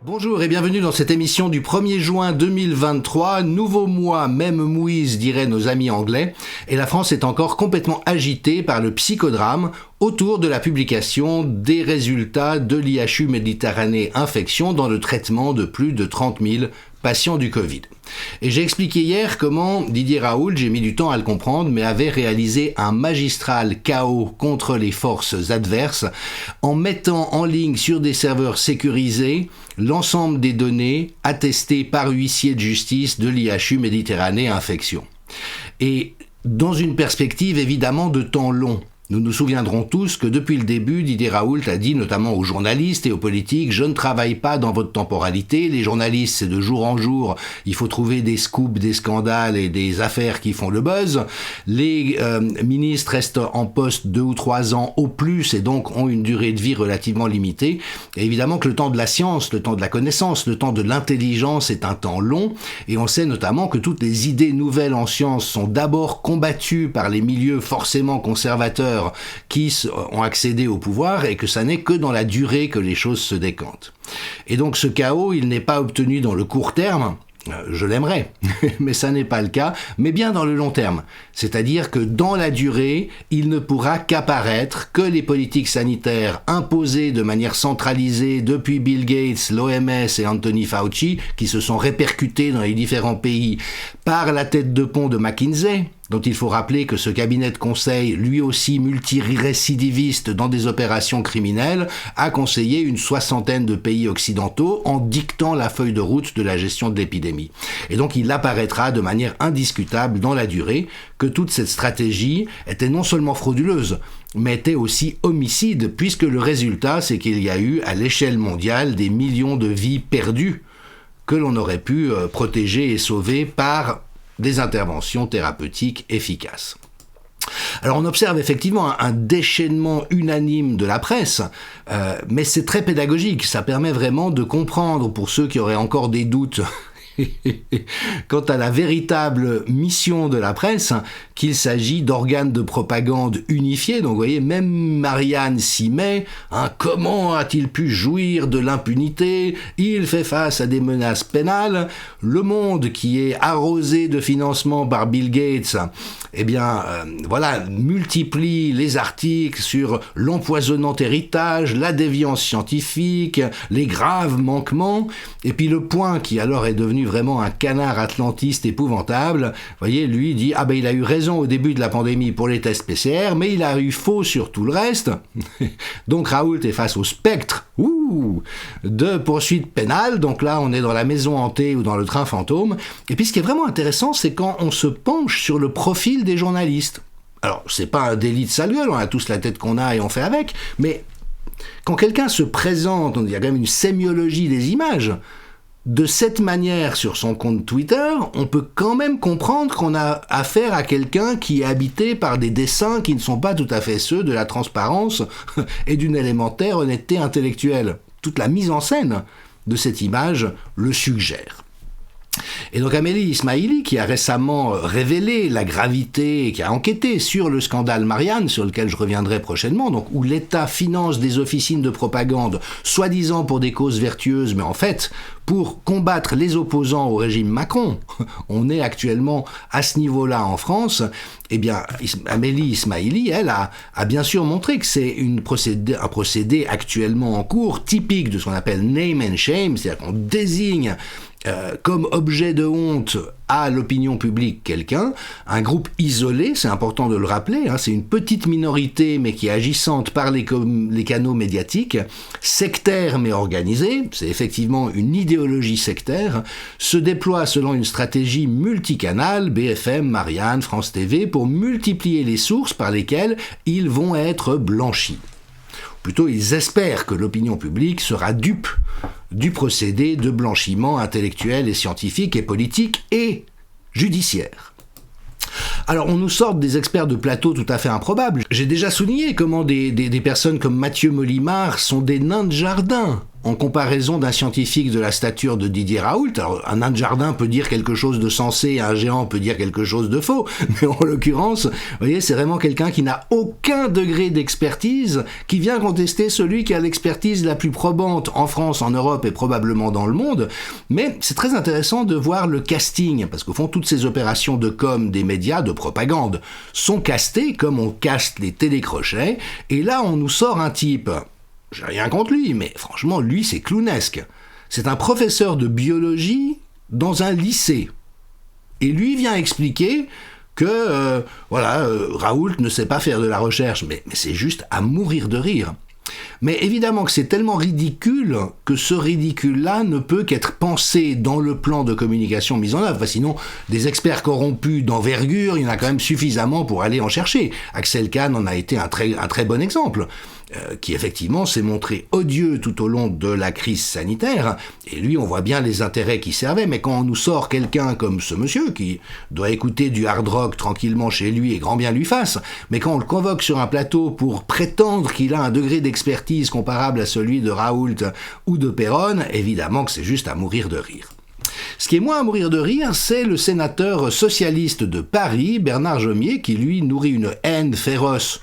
Bonjour et bienvenue dans cette émission du 1er juin 2023, nouveau mois, même mouise diraient nos amis anglais, et la France est encore complètement agitée par le psychodrame autour de la publication des résultats de l'IHU Méditerranée Infection dans le traitement de plus de 30 000 patients du Covid. Et j'ai expliqué hier comment Didier Raoult, j'ai mis du temps à le comprendre, mais avait réalisé un magistral chaos contre les forces adverses en mettant en ligne sur des serveurs sécurisés l'ensemble des données attestées par huissier de justice de l'IHU Méditerranée Infection. Et dans une perspective évidemment de temps long. Nous nous souviendrons tous que depuis le début, Didier Raoult a dit notamment aux journalistes et aux politiques « Je ne travaille pas dans votre temporalité, les journalistes c'est de jour en jour, il faut trouver des scoops, des scandales et des affaires qui font le buzz. Les ministres restent en poste 2 ou 3 ans au plus et donc ont une durée de vie relativement limitée. Et évidemment que le temps de la science, le temps de la connaissance, le temps de l'intelligence est un temps long et on sait notamment que toutes les idées nouvelles en science sont d'abord combattues par les milieux forcément conservateurs qui ont accédé au pouvoir et que ça n'est que dans la durée que les choses se décantent. Et donc ce chaos, il n'est pas obtenu dans le court terme, je l'aimerais, mais ça n'est pas le cas, mais bien dans le long terme. C'est-à-dire que dans la durée, il ne pourra qu'apparaître que les politiques sanitaires imposées de manière centralisée depuis Bill Gates, l'OMS et Anthony Fauci, qui se sont répercutées dans les différents pays par la tête de pont de McKinsey, dont il faut rappeler que ce cabinet de conseil, lui aussi multirécidiviste dans des opérations criminelles, a conseillé une 60aine de pays occidentaux en dictant la feuille de route de la gestion de l'épidémie. Et donc il apparaîtra de manière indiscutable dans la durée que toute cette stratégie était non seulement frauduleuse, mais était aussi homicide, puisque le résultat, c'est qu'il y a eu à l'échelle mondiale des millions de vies perdues que l'on aurait pu protéger et sauver par des interventions thérapeutiques efficaces. Alors on observe effectivement un déchaînement unanime de la presse, mais c'est très pédagogique, ça permet vraiment de comprendre pour ceux qui auraient encore des doutes quant à la véritable mission de la presse, qu'il s'agit d'organes de propagande unifiés. Donc vous voyez, même Marianne s'y met. Comment a-t-il pu jouir de l'impunité ? Il fait face à des menaces pénales. Le Monde, qui est arrosé de financement par Bill Gates, multiplie les articles sur l'empoisonnant héritage, la déviance scientifique, les graves manquements. Et puis le Point, qui alors est devenu vraiment un canard atlantiste épouvantable, voyez, lui dit « Ah ben il a eu raison au début de la pandémie pour les tests PCR, mais il a eu faux sur tout le reste. » Donc Raoult est face au spectre de poursuites pénales, donc là on est dans la maison hantée ou dans le train fantôme. Et puis ce qui est vraiment intéressant, c'est quand on se penche sur le profil des journalistes. Alors c'est pas un délit de sale gueule, on a tous la tête qu'on a et on fait avec, mais quand quelqu'un se présente, il y a quand même une sémiologie des images, de cette manière sur son compte Twitter, on peut quand même comprendre qu'on a affaire à quelqu'un qui est habité par des dessins qui ne sont pas tout à fait ceux de la transparence et d'une élémentaire honnêteté intellectuelle. Toute la mise en scène de cette image le suggère. Et donc Amélie Ismaili, qui a récemment révélé la gravité et qui a enquêté sur le scandale Marianne, sur lequel je reviendrai prochainement, donc où l'État finance des officines de propagande, soi-disant pour des causes vertueuses, mais en fait pour combattre les opposants au régime Macron. On est actuellement à ce niveau-là en France. Eh bien, Amélie Ismaili, elle, a bien sûr montré que c'est un procédé actuellement en cours, typique de ce qu'on appelle name and shame, c'est-à-dire qu'on désigne comme objet de honte à l'opinion publique quelqu'un, un groupe isolé, c'est important de le rappeler, c'est une petite minorité mais qui est agissante par les canaux médiatiques, sectaire mais organisée, c'est effectivement une idéologie sectaire, se déploie selon une stratégie multicanale, BFM, Marianne, France TV, pour multiplier les sources par lesquelles ils vont être blanchis. Plutôt, ils espèrent que l'opinion publique sera dupe du procédé de blanchiment intellectuel et scientifique et politique et judiciaire. Alors, on nous sort des experts de plateau tout à fait improbables. J'ai déjà souligné comment des personnes comme Mathieu Molimar sont des nains de jardin en comparaison d'un scientifique de la stature de Didier Raoult. Alors, un nain de jardin peut dire quelque chose de sensé, un géant peut dire quelque chose de faux, mais en l'occurrence, vous voyez, c'est vraiment quelqu'un qui n'a aucun degré d'expertise, qui vient contester celui qui a l'expertise la plus probante en France, en Europe et probablement dans le monde. Mais c'est très intéressant de voir le casting, parce qu'au fond, toutes ces opérations de com des médias, de propagande, sont castées comme on caste les télécrochets, et là, on nous sort un type... J'ai rien contre lui, mais franchement, lui, c'est clownesque. C'est un professeur de biologie dans un lycée. Et lui vient expliquer que, Raoult ne sait pas faire de la recherche, mais c'est juste à mourir de rire. Mais évidemment que c'est tellement ridicule que ce ridicule-là ne peut qu'être pensé dans le plan de communication mis en œuvre. Enfin, sinon, des experts corrompus d'envergure, il y en a quand même suffisamment pour aller en chercher. Axel Kahn en a été un très bon exemple, qui effectivement s'est montré odieux tout au long de la crise sanitaire. Et lui, on voit bien les intérêts qui servaient, mais quand on nous sort quelqu'un comme ce monsieur, qui doit écouter du hard rock tranquillement chez lui et grand bien lui fasse, mais quand on le convoque sur un plateau pour prétendre qu'il a un degré d'expertise comparable à celui de Raoult ou de Péronne, évidemment que c'est juste à mourir de rire. Ce qui est moins à mourir de rire, c'est le sénateur socialiste de Paris, Bernard Jomier, qui lui nourrit une haine féroce.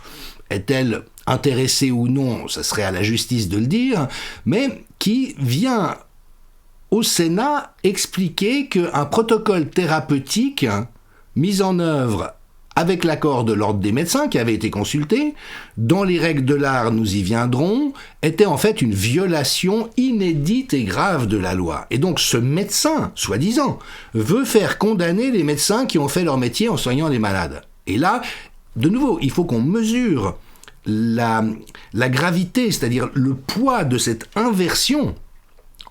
Est-elle intéressée ou non, ça serait à la justice de le dire, mais qui vient au Sénat expliquer qu'un protocole thérapeutique mis en œuvre avec l'accord de l'Ordre des médecins qui avait été consulté, dans les règles de l'art nous y viendrons, était en fait une violation inédite et grave de la loi. Et donc ce médecin, soi-disant, veut faire condamner les médecins qui ont fait leur métier en soignant les malades. Et là, de nouveau, il faut qu'on mesure la gravité, c'est-à-dire le poids de cette inversion,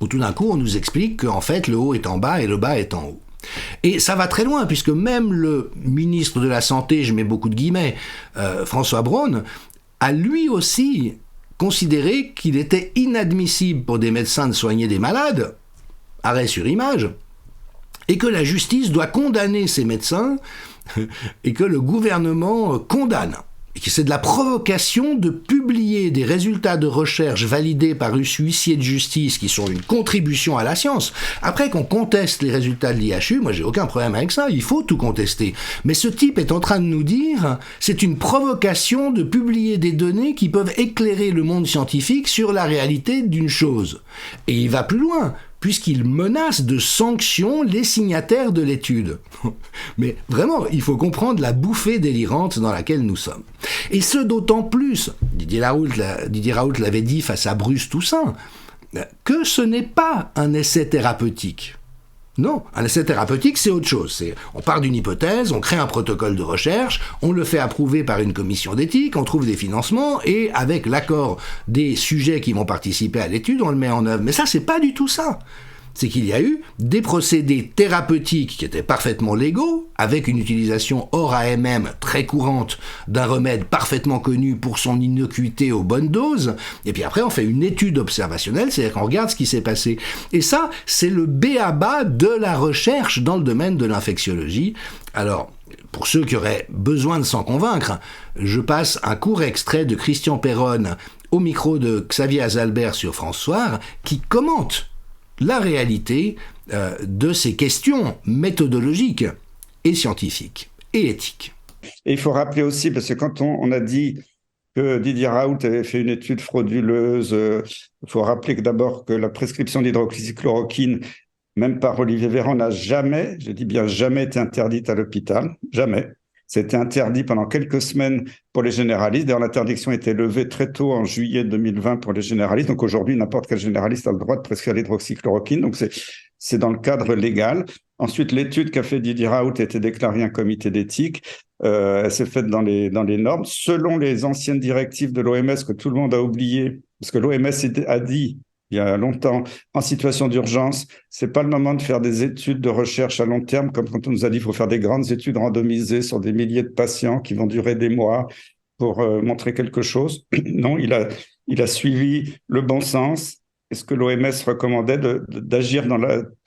où tout d'un coup on nous explique qu'en fait le haut est en bas et le bas est en haut. Et ça va très loin, puisque même le ministre de la Santé, je mets beaucoup de guillemets, François Braun, a lui aussi considéré qu'il était inadmissible pour des médecins de soigner des malades, arrêt sur image, et que la justice doit condamner ces médecins, et que le gouvernement condamne. Et que c'est de la provocation de publier des résultats de recherche validés par un huissier de justice qui sont une contribution à la science. Après qu'on conteste les résultats de l'IHU, moi j'ai aucun problème avec ça, il faut tout contester. Mais ce type est en train de nous dire, c'est une provocation de publier des données qui peuvent éclairer le monde scientifique sur la réalité d'une chose. Et il va plus loin, puisqu'il menace de sanctions les signataires de l'étude. Mais vraiment, il faut comprendre la bouffée délirante dans laquelle nous sommes. Et ce d'autant plus, Didier Raoult l'avait dit face à Bruce Toussaint, que ce n'est pas un essai thérapeutique. Non, un essai thérapeutique, c'est autre chose. On part d'une hypothèse, on crée un protocole de recherche, on le fait approuver par une commission d'éthique, on trouve des financements, et avec l'accord des sujets qui vont participer à l'étude, on le met en œuvre. Mais ça, c'est pas du tout ça. C'est qu'il y a eu des procédés thérapeutiques qui étaient parfaitement légaux, avec une utilisation hors AMM très courante d'un remède parfaitement connu pour son innocuité aux bonnes doses, et puis après on fait une étude observationnelle, c'est-à-dire qu'on regarde ce qui s'est passé. Et ça, c'est le b.a.-ba de la recherche dans le domaine de l'infectiologie. Alors, pour ceux qui auraient besoin de s'en convaincre, je passe un court extrait de Christian Péronne au micro de Xavier Azalbert sur France Soir, qui commente la réalité de ces questions méthodologiques et scientifiques et éthiques. Et il faut rappeler aussi, parce que quand on a dit que Didier Raoult avait fait une étude frauduleuse, il faut rappeler que d'abord que la prescription d'hydroxychloroquine, même par Olivier Véran, n'a jamais, je dis bien jamais, été interdite à l'hôpital, jamais. C'était interdit pendant quelques semaines pour les généralistes. D'ailleurs, l'interdiction a été levée très tôt en juillet 2020 pour les généralistes. Donc aujourd'hui, n'importe quel généraliste a le droit de prescrire l'hydroxychloroquine. Donc c'est dans le cadre légal. Ensuite, l'étude qu'a fait Didier Raoult a été déclarée un comité d'éthique. Elle s'est faite dans les normes, selon les anciennes directives de l'OMS que tout le monde a oublié, parce que l'OMS a dit il y a longtemps, en situation d'urgence, c'est pas le moment de faire des études de recherche à long terme, comme quand on nous a dit qu'il faut faire des grandes études randomisées sur des milliers de patients qui vont durer des mois pour montrer quelque chose. Non, il a suivi le bon sens et ce que l'OMS recommandait d'agir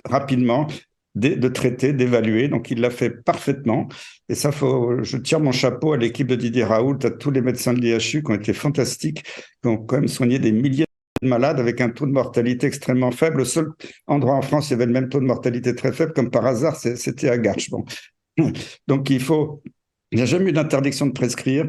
rapidement, de traiter, d'évaluer. Donc, il l'a fait parfaitement. Et ça, je tire mon chapeau à l'équipe de Didier Raoult, à tous les médecins de l'IHU qui ont été fantastiques, qui ont quand même soigné des milliers malades avec un taux de mortalité extrêmement faible. Le seul endroit en France où il y avait le même taux de mortalité très faible, comme par hasard, c'était à Garches. Bon. Donc il n'y a jamais eu d'interdiction de prescrire.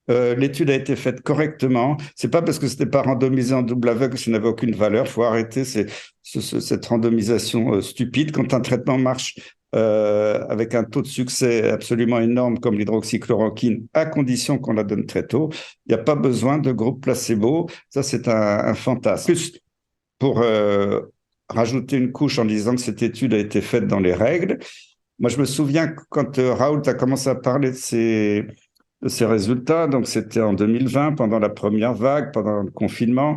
L'étude a été faite correctement. C'est pas parce que c'était pas randomisé en double aveugle que ça n'avait aucune valeur. Il faut arrêter cette randomisation stupide. Quand un traitement marche avec un taux de succès absolument énorme comme l'hydroxychloroquine, à condition qu'on la donne très tôt, il n'y a pas besoin de groupe placebo. Ça, c'est un fantasme. Plus, pour rajouter une couche en disant que cette étude a été faite dans les règles, moi, je me souviens quand Raoult a commencé à parler de ces résultats, donc c'était en 2020, pendant la première vague, pendant le confinement.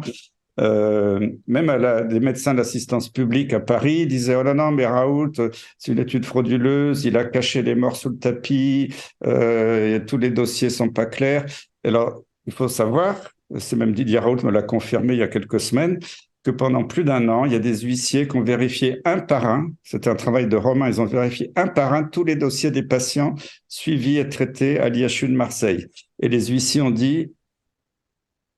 Même des médecins d'assistance publique à Paris disaient « Oh non, mais Raoult, c'est une étude frauduleuse, il a caché les morts sous le tapis, tous les dossiers sont pas clairs. » Alors, il faut savoir, c'est même Didier Raoult me l'a confirmé il y a quelques semaines, que pendant plus d'un an, il y a des huissiers qui ont vérifié un par un, c'était un travail de Romain, ils ont vérifié un par un tous les dossiers des patients suivis et traités à l'IHU de Marseille. Et les huissiers ont dit,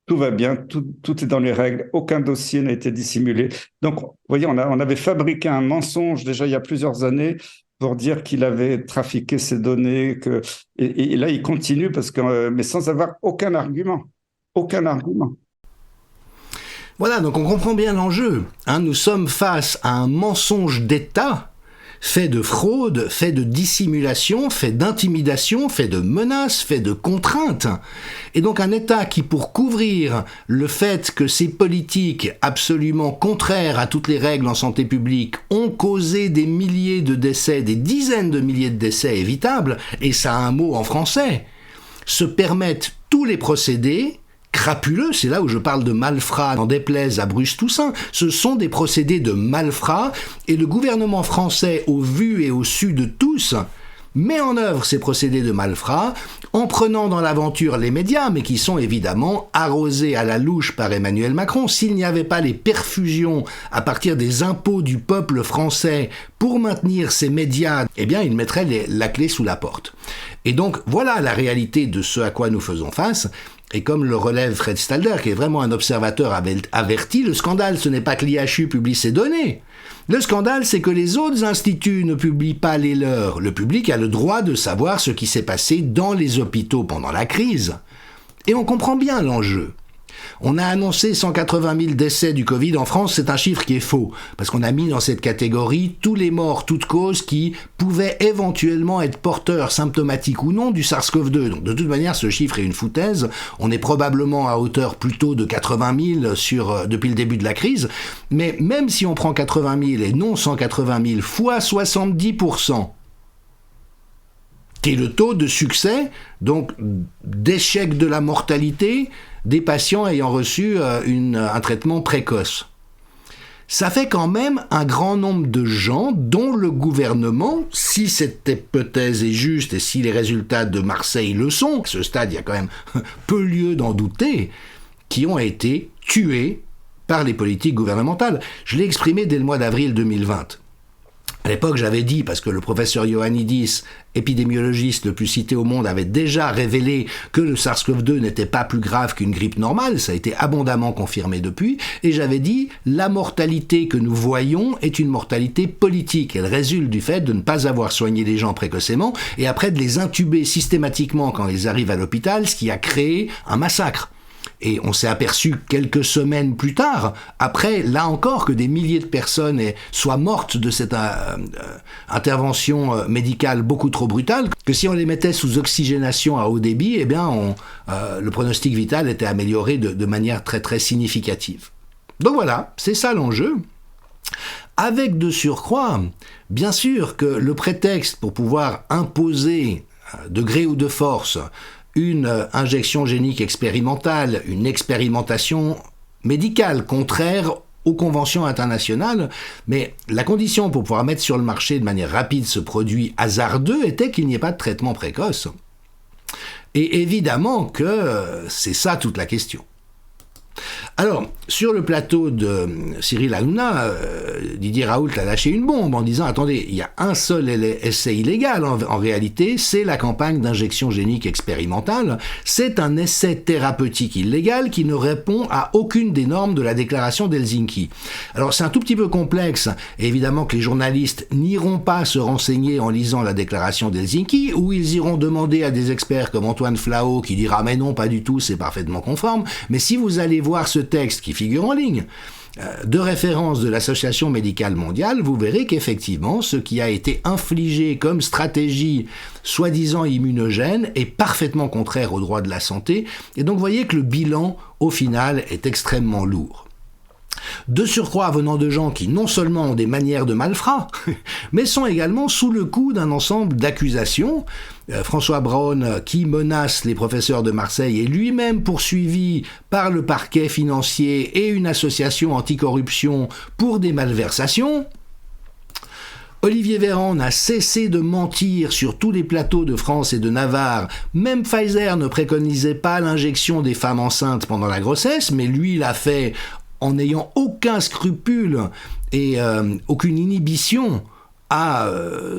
tout va bien, tout est dans les règles, aucun dossier n'a été dissimulé. Donc, vous voyez, on avait fabriqué un mensonge déjà il y a plusieurs années pour dire qu'il avait trafiqué ces données, et là, il continue, mais sans avoir aucun argument. Aucun argument. Voilà, donc on comprend bien l'enjeu. Nous sommes face à un mensonge d'État, fait de fraude, fait de dissimulation, fait d'intimidation, fait de menaces, fait de contraintes. Et donc un État qui, pour couvrir le fait que ces politiques absolument contraires à toutes les règles en santé publique ont causé des milliers de décès, des dizaines de milliers de décès évitables, et ça a un mot en français, se permettent tous les procédés crapuleux, c'est là où je parle de malfrats, n'en déplaise à Bruce Toussaint, ce sont des procédés de malfrats, et le gouvernement français, au vu et au su de tous, met en œuvre ces procédés de malfrats en prenant dans l'aventure les médias, mais qui sont évidemment arrosés à la louche par Emmanuel Macron. S'il n'y avait pas les perfusions à partir des impôts du peuple français pour maintenir ces médias, eh bien il mettrait la clé sous la porte. Et donc voilà la réalité de ce à quoi nous faisons face. Et comme le relève Fred Stalder, qui est vraiment un observateur averti, le scandale, ce n'est pas que l'IHU publie ses données. Le scandale, c'est que les autres instituts ne publient pas les leurs. Le public a le droit de savoir ce qui s'est passé dans les hôpitaux pendant la crise. Et on comprend bien l'enjeu. On a annoncé 180 000 décès du Covid en France, c'est un chiffre qui est faux, parce qu'on a mis dans cette catégorie tous les morts, toutes causes qui pouvaient éventuellement être porteurs, symptomatiques ou non, du SARS-CoV-2. Donc de toute manière, ce chiffre est une foutaise. On est probablement à hauteur plutôt de 80 000 depuis le début de la crise, mais même si on prend 80 000 et non 180 000 fois 70%, qui est le taux de succès, donc d'échec de la mortalité des patients ayant reçu un traitement précoce. Ça fait quand même un grand nombre de gens dont le gouvernement, si cette hypothèse est juste et si les résultats de Marseille le sont, à ce stade il y a quand même peu lieu d'en douter, qui ont été tués par les politiques gouvernementales. Je l'ai exprimé dès le mois d'avril 2020. À l'époque, j'avais dit, parce que le professeur Ioannidis, épidémiologiste le plus cité au monde, avait déjà révélé que le SARS-CoV-2 n'était pas plus grave qu'une grippe normale, ça a été abondamment confirmé depuis, et j'avais dit, la mortalité que nous voyons est une mortalité politique. Elle résulte du fait de ne pas avoir soigné les gens précocement, et après de les intuber systématiquement quand ils arrivent à l'hôpital, ce qui a créé un massacre. Et on s'est aperçu quelques semaines plus tard, après, là encore, que des milliers de personnes soient mortes de cette intervention médicale beaucoup trop brutale, que si on les mettait sous oxygénation à haut débit, eh bien, le pronostic vital était amélioré de manière très très significative. Donc voilà, c'est ça l'enjeu. Avec de surcroît, bien sûr que le prétexte pour pouvoir imposer, de gré ou de force, une injection génique expérimentale, une expérimentation médicale contraire aux conventions internationales, mais la condition pour pouvoir mettre sur le marché de manière rapide ce produit hasardeux était qu'il n'y ait pas de traitement précoce. Et évidemment que c'est ça toute la question. Alors, sur le plateau de Cyril Hanouna, Didier Raoult a lâché une bombe en disant « Attendez, il y a un seul essai illégal en réalité, c'est la campagne d'injection génique expérimentale. C'est un essai thérapeutique illégal qui ne répond à aucune des normes de la déclaration d'Helsinki. » Alors, c'est un tout petit peu complexe, et évidemment que les journalistes n'iront pas se renseigner en lisant la déclaration d'Helsinki, ou ils iront demander à des experts comme Antoine Flahault qui dira « Mais non, pas du tout, c'est parfaitement conforme. » Mais si vous allez voir ce texte qui figure en ligne, de référence de l'Association médicale mondiale, vous verrez qu'effectivement, ce qui a été infligé comme stratégie soi-disant immunogène est parfaitement contraire aux droits de la santé. Et donc, vous voyez que le bilan, au final, est extrêmement lourd. De surcroît venant de gens qui non seulement ont des manières de malfrats, mais sont également sous le coup d'un ensemble d'accusations. François Braun, qui menace les professeurs de Marseille, est lui-même poursuivi par le parquet financier et une association anticorruption pour des malversations. Olivier Véran n'a cessé de mentir sur tous les plateaux de France et de Navarre. Même Pfizer ne préconisait pas l'injection des femmes enceintes pendant la grossesse, mais lui l'a fait en n'ayant aucun scrupule et aucune inhibition à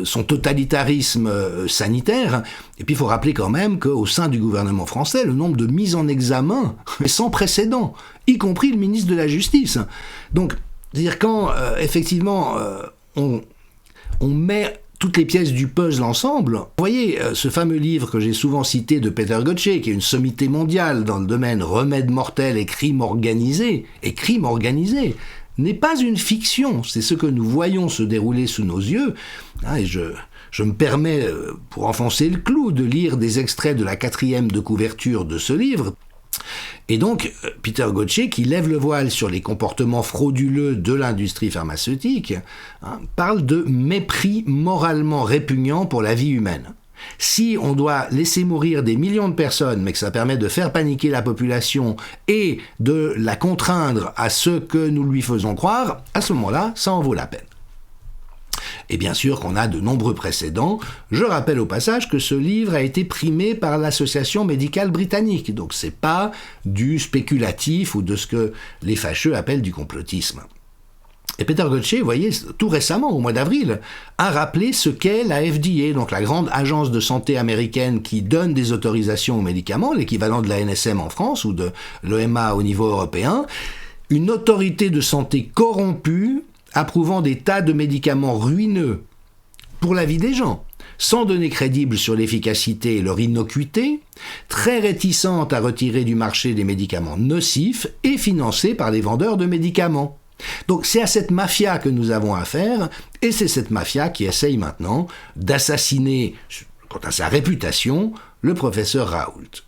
son totalitarisme sanitaire. Et puis il faut rappeler quand même qu'au sein du gouvernement français, le nombre de mises en examen est sans précédent, y compris le ministre de la Justice. Donc, c'est-à-dire quand effectivement on met toutes les pièces du puzzle ensemble. Vous voyez, ce fameux livre que j'ai souvent cité de Peter Gotche, qui est une sommité mondiale dans le domaine remèdes mortels et crime organisé, n'est pas une fiction, c'est ce que nous voyons se dérouler sous nos yeux. Et je me permets, pour enfoncer le clou, de lire des extraits de la 4e de couverture de ce livre. Et donc, Peter Gotche, qui lève le voile sur les comportements frauduleux de l'industrie pharmaceutique, parle de mépris moralement répugnant pour la vie humaine. Si on doit laisser mourir des millions de personnes, mais que ça permet de faire paniquer la population et de la contraindre à ce que nous lui faisons croire, à ce moment-là, ça en vaut la peine. Et bien sûr qu'on a de nombreux précédents. Je rappelle au passage que ce livre a été primé par l'Association médicale britannique, donc c'est pas du spéculatif ou de ce que les fâcheux appellent du complotisme. Et Peter Gotche, vous voyez, tout récemment, au mois d'avril, a rappelé ce qu'est la FDA, donc la grande agence de santé américaine qui donne des autorisations aux médicaments, l'équivalent de la NSM en France ou de l'EMA au niveau européen, une autorité de santé corrompue, approuvant des tas de médicaments ruineux pour la vie des gens, sans données crédibles sur l'efficacité et leur innocuité, très réticente à retirer du marché des médicaments nocifs et financée par les vendeurs de médicaments. Donc c'est à cette mafia que nous avons affaire, et c'est cette mafia qui essaye maintenant d'assassiner, quant à sa réputation, le professeur Raoult.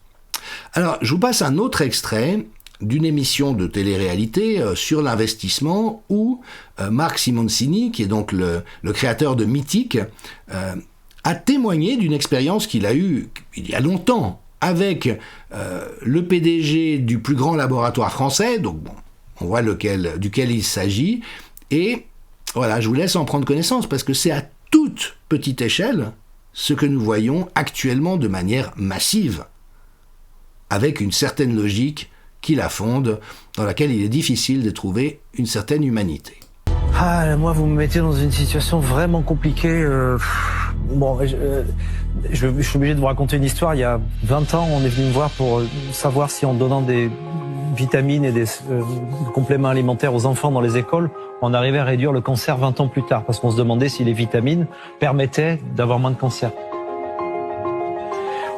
Alors, je vous passe un autre extrait d'une émission de télé-réalité sur l'investissement où Marc Simoncini, qui est donc le créateur de Mythique, a témoigné d'une expérience qu'il a eue il y a longtemps avec le PDG du plus grand laboratoire français, donc bon, on voit duquel il s'agit, et voilà, je vous laisse en prendre connaissance parce que c'est à toute petite échelle ce que nous voyons actuellement de manière massive, avec une certaine logique qui la fonde, dans laquelle il est difficile de trouver une certaine humanité. Ah, moi, vous me mettez dans une situation vraiment compliquée. Bon, je suis obligé de vous raconter une histoire. Il y a 20 ans, on est venu me voir pour savoir si en donnant des vitamines et des compléments alimentaires aux enfants dans les écoles, on arrivait à réduire le cancer 20 ans plus tard, parce qu'on se demandait si les vitamines permettaient d'avoir moins de cancer.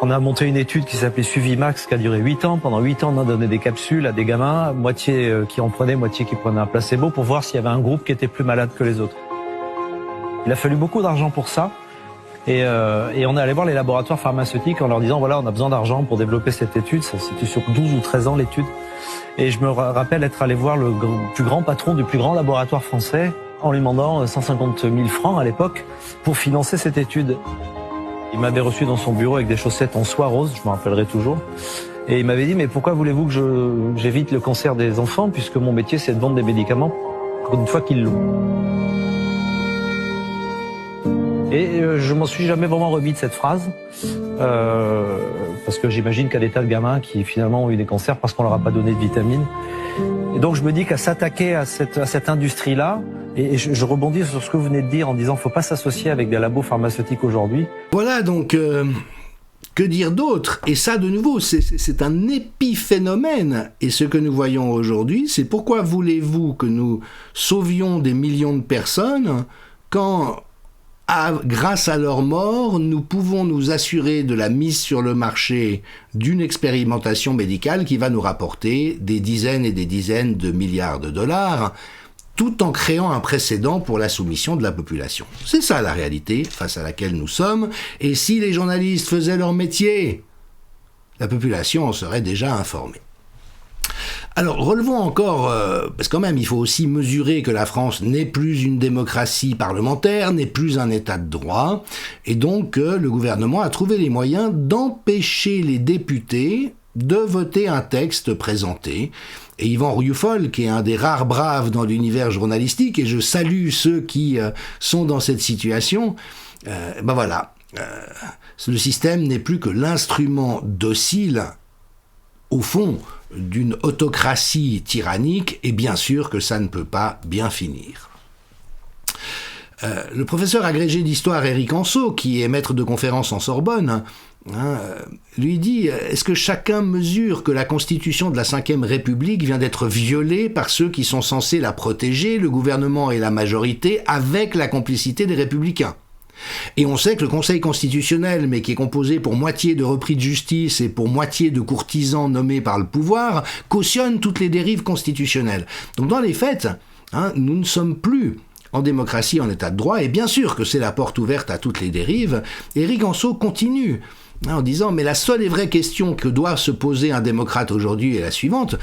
On a monté une étude qui s'appelait Suivimax, qui a duré 8 ans. Pendant 8 ans, on a donné des capsules à des gamins, moitié qui en prenaient, moitié qui prenaient un placebo, pour voir s'il y avait un groupe qui était plus malade que les autres. Il a fallu beaucoup d'argent pour ça. Et on est allé voir les laboratoires pharmaceutiques en leur disant, voilà, on a besoin d'argent pour développer cette étude. Ça, c'était sur 12 ou 13 ans, l'étude. Et je me rappelle être allé voir le plus grand patron du plus grand laboratoire français en lui demandant 150 000 francs à l'époque pour financer cette étude. Il m'avait reçu dans son bureau avec des chaussettes en soie rose, je me rappellerai toujours. Et il m'avait dit, mais pourquoi voulez-vous que j'évite le cancer des enfants, puisque mon métier c'est de vendre des médicaments une fois qu'ils l'ont. Et je m'en suis jamais vraiment remis de cette phrase, parce que j'imagine qu'il y a des tas de gamins qui finalement ont eu des cancers parce qu'on leur a pas donné de vitamines. Et donc je me dis qu'à s'attaquer à cette industrie-là, et je rebondis sur ce que vous venez de dire en disant faut pas s'associer avec des labos pharmaceutiques aujourd'hui. Voilà donc... Que dire d'autre? Et ça, de nouveau, c'est un épiphénomène. Et ce que nous voyons aujourd'hui, c'est pourquoi voulez-vous que nous sauvions des millions de personnes quand, grâce à leur mort, nous pouvons nous assurer de la mise sur le marché d'une expérimentation médicale qui va nous rapporter des dizaines et des dizaines de milliards de dollars, tout en créant un précédent pour la soumission de la population. C'est ça la réalité face à laquelle nous sommes, et si les journalistes faisaient leur métier, la population en serait déjà informée. Alors relevons encore, parce que quand même il faut aussi mesurer que la France n'est plus une démocratie parlementaire, n'est plus un état de droit, et donc le gouvernement a trouvé les moyens d'empêcher les députés de voter un texte présenté. Et Yvan Rioufol, qui est un des rares braves dans l'univers journalistique, et je salue ceux qui sont dans cette situation, le système n'est plus que l'instrument docile, au fond, d'une autocratie tyrannique, et bien sûr que ça ne peut pas bien finir. Le professeur agrégé d'histoire Éric Anseau, qui est maître de conférence en Sorbonne, lui dit « Est-ce que chacun mesure que la constitution de la Ve République vient d'être violée par ceux qui sont censés la protéger, le gouvernement et la majorité, avec la complicité des républicains ?» Et on sait que le Conseil constitutionnel, mais qui est composé pour moitié de repris de justice et pour moitié de courtisans nommés par le pouvoir, cautionne toutes les dérives constitutionnelles. Donc dans les faits, nous ne sommes plus en démocratie, en état de droit, et bien sûr que c'est la porte ouverte à toutes les dérives. Éric Anseau continue en disant « Mais la seule et vraie question que doit se poser un démocrate aujourd'hui est la suivante.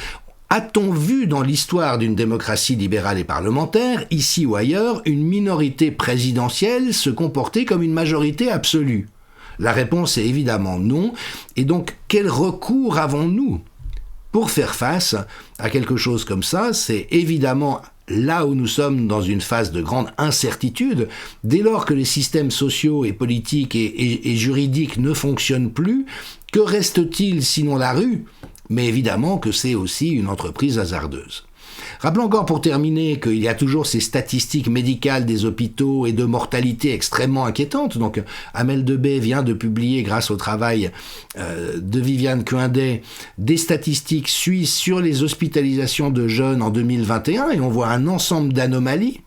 A-t-on vu dans l'histoire d'une démocratie libérale et parlementaire, ici ou ailleurs, une minorité présidentielle se comporter comme une majorité absolue ? La réponse est évidemment non. Et donc, quel recours avons-nous pour faire face à quelque chose comme ça ? C'est évidemment là où nous sommes dans une phase de grande incertitude, dès lors que les systèmes sociaux et politiques et juridiques ne fonctionnent plus, que reste-t-il sinon la rue ? Mais évidemment que c'est aussi une entreprise hasardeuse. Rappelons encore pour terminer qu'il y a toujours ces statistiques médicales des hôpitaux et de mortalité extrêmement inquiétantes. Donc Amel Debay vient de publier, grâce au travail de Viviane Coindet, des statistiques suisses sur les hospitalisations de jeunes en 2021, et on voit un ensemble d'anomalies.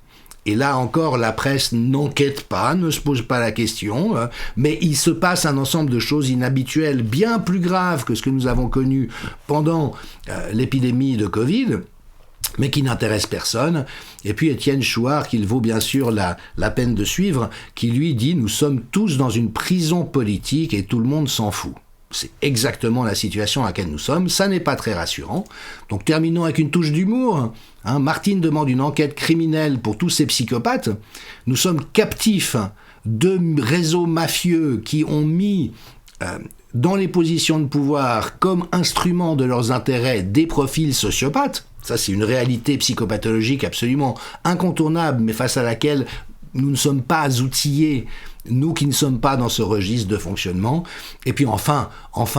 Et là encore, la presse n'enquête pas, ne se pose pas la question, mais il se passe un ensemble de choses inhabituelles, bien plus graves que ce que nous avons connu pendant l'épidémie de Covid, mais qui n'intéresse personne. Et puis Étienne Chouard, qu'il vaut bien sûr la peine de suivre, qui lui dit « Nous sommes tous dans une prison politique et tout le monde s'en fout ». C'est exactement la situation à laquelle nous sommes, ça n'est pas très rassurant. Donc terminons avec une touche d'humour. Martine demande une enquête criminelle pour tous ces psychopathes. Nous sommes captifs de réseaux mafieux qui ont mis dans les positions de pouvoir comme instrument de leurs intérêts des profils sociopathes. Ça, c'est une réalité psychopathologique absolument incontournable, mais face à laquelle nous ne sommes pas outillés, nous qui ne sommes pas dans ce registre de fonctionnement. Et puis enfin,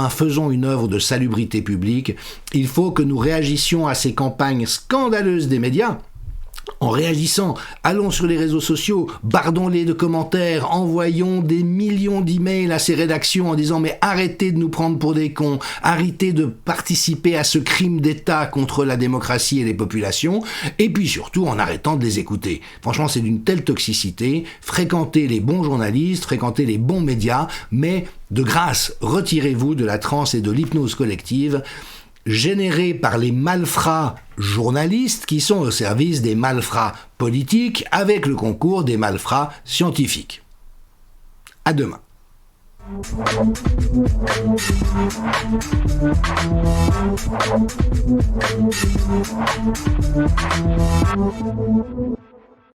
faisons une œuvre de salubrité publique. Il faut que nous réagissions à ces campagnes scandaleuses des médias. En réagissant, allons sur les réseaux sociaux, bardons-les de commentaires, envoyons des millions d'emails à ces rédactions en disant « Mais arrêtez de nous prendre pour des cons, arrêtez de participer à ce crime d'État contre la démocratie et les populations, et puis surtout en arrêtant de les écouter. » Franchement, c'est d'une telle toxicité. Fréquentez les bons journalistes, fréquentez les bons médias, mais de grâce, retirez-vous de la transe et de l'hypnose collective générés par les malfrats journalistes qui sont au service des malfrats politiques avec le concours des malfrats scientifiques. À demain.